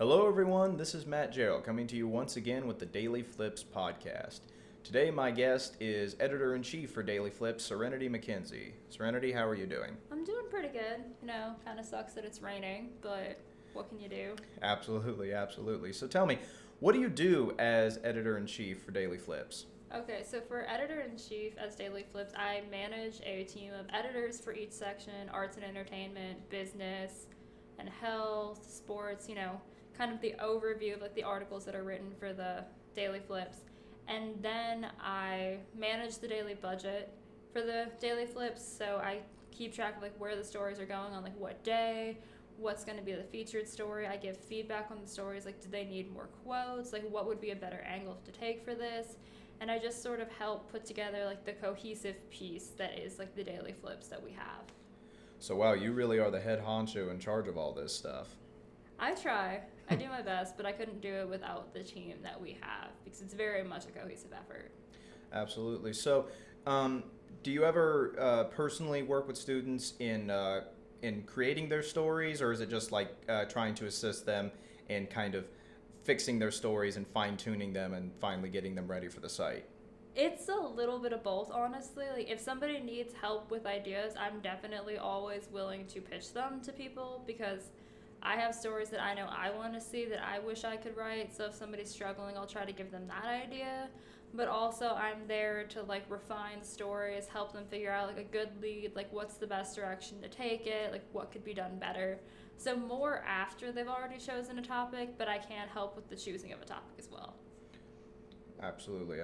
Hello, everyone. This is Matt Jarrell coming to you once again with the DailyFlipz podcast. Today, my guest is Editor-in-Chief for DailyFlipz, Serenity Mckenzie. Serenity, how are you doing? I'm doing pretty good. Kind of sucks that it's raining, but what can you do? Absolutely. So tell me, what do you do as Editor-in-Chief for DailyFlipz? Okay, so for Editor-in-Chief as DailyFlipz, I manage a team of editors for each section: arts and entertainment, business, and health, sports, kind of the overview of the articles that are written for the DailyFlipz. And then I manage the daily budget for the DailyFlipz, so I keep track of where the stories are going on what day, what's going to be the featured story. I give feedback on the stories, do they need more quotes, what would be a better angle to take for this, and I just sort of help put together the cohesive piece that is the DailyFlipz that we have. So wow, you really are the head honcho in charge of all this stuff. I try. I do my best, but I couldn't do it without the team that we have because it's very much a cohesive effort. Absolutely. So, do you ever personally work with students in creating their stories, or is it just trying to assist them in kind of fixing their stories and fine-tuning them and finally getting them ready for the site? It's a little bit of both, honestly. If somebody needs help with ideas, I'm definitely always willing to pitch them to people because I have stories that I know I want to see that I wish I could write. So if somebody's struggling, I'll try to give them that idea. But also I'm there to refine stories, help them figure out a good lead, what's the best direction to take it, what could be done better. So more after they've already chosen a topic, but I can help with the choosing of a topic as well. Absolutely.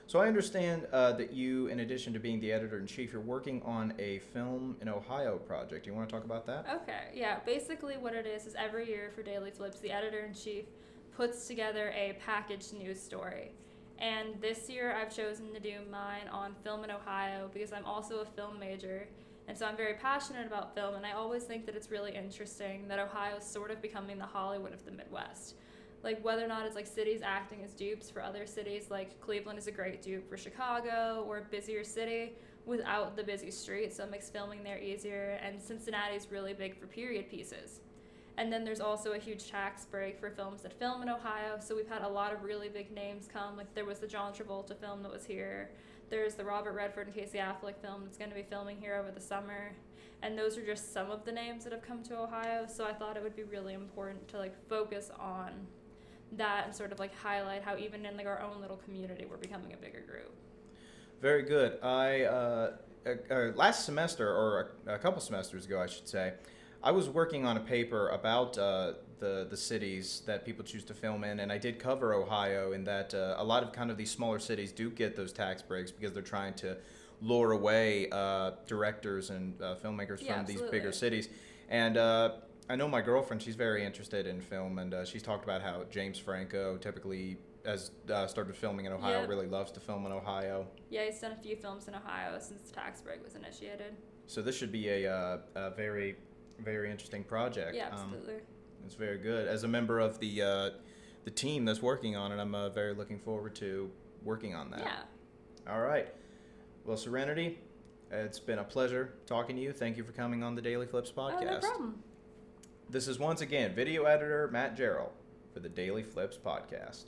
So I understand that you, in addition to being the editor-in-chief, you're working on a film in Ohio project. You want to talk about that? Okay, yeah. Basically what it is every year for DailyFlipz, the editor-in-chief puts together a packaged news story. And this year I've chosen to do mine on film in Ohio because I'm also a film major. And so I'm very passionate about film, and I always think that it's really interesting that Ohio is sort of becoming the Hollywood of the Midwest. Whether or not it's cities acting as dupes for other cities, Cleveland is a great dupe for Chicago, or a busier city without the busy streets, so it makes filming there easier. And Cincinnati is really big for period pieces. And then there's also a huge tax break for films that film in Ohio, so we've had a lot of really big names come. There was the John Travolta film that was here. There's the Robert Redford and Casey Affleck film that's going to be filming here over the summer. And those are just some of the names that have come to Ohio, so I thought it would be really important to focus on that and sort of highlight how even in our own little community we're becoming a bigger group. Very good. I last semester, or a couple semesters ago I should say, I was working on a paper about the cities that people choose to film in, and I did cover Ohio in that a lot of kind of these smaller cities do get those tax breaks because they're trying to lure away directors and filmmakers from these bigger cities. And I know my girlfriend, she's very interested in film, and she's talked about how James Franco typically has started filming in Ohio, really loves to film in Ohio. Yeah, he's done a few films in Ohio since the tax break was initiated. So this should be a very, very interesting project. Yeah, absolutely. It's very good. As a member of the team that's working on it, I'm very looking forward to working on that. Yeah. All right. Well, Serenity, it's been a pleasure talking to you. Thank you for coming on the DailyFlipz podcast. Oh, no problem. This is once again video editor Matt Jarrell for the DailyFlipz podcast.